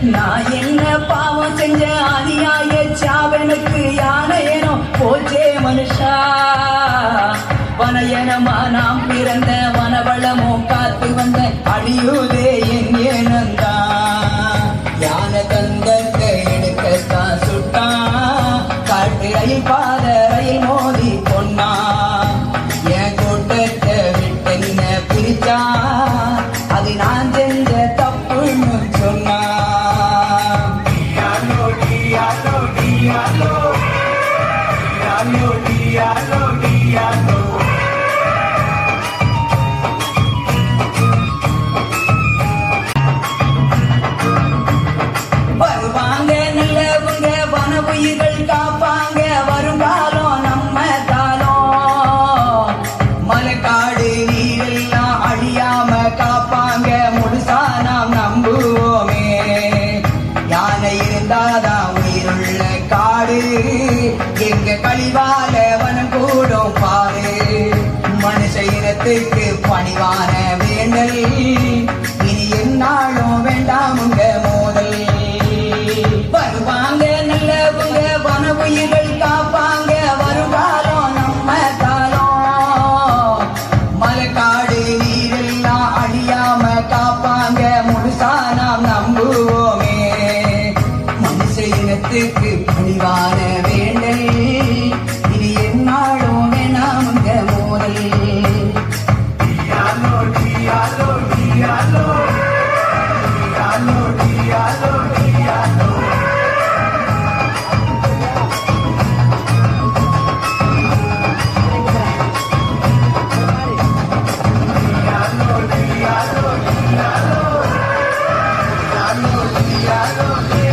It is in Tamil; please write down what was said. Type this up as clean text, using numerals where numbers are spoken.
நான் என்ன பாவம் செஞ்ச அநியாய சாவனுக்கு யானையனோ போச்சே மனுஷா வனையனமா நாம் பிறந்த வனவளமோ காத்து வந்த அடியுதே என் ஏனந்தான் யானை தங்கத்தை எடுக்கத்தான் சுட்டான் காட்டு ரயில் பாத ரயில் மோதி பொன்னா என் கூட்டத்தை விட்டென்ன பிரிச்சா அது நான் செஞ்ச தப்புன்னு சொன்னா வருவாங்க நல்லவங்க வன உயிர்கள் காப்பாங்க வருங்காலம் நம்ம காலம் மலைக்காடு நீரெல்லாம் அழியாம காப்பாங்க முழுசா நாம் நம்புவோமே யானை இருந்தாதான் உயிருள்ள காடு எங்க கழிவால வனம் கூடும் பாரு மனுஷ இனத்துக்கு பணிவான வேண்டல் இனி என்னாலும் வேண்டாமுங்க மோதல் வருவாங்க நல்லவங்க வன உயிர்கள் காப்பாங்க வருங்காலம் நம்ம காலம் மலைக்காடு நீரெல்லாம் அழியாம காப்பாங்க முழுசா நாம் நம்புவோமே மனுஷ இனத்துக்கு பணிவான வேண்டல் இனி என்னாலும் வேணாமுங்க மோதல் Diallo,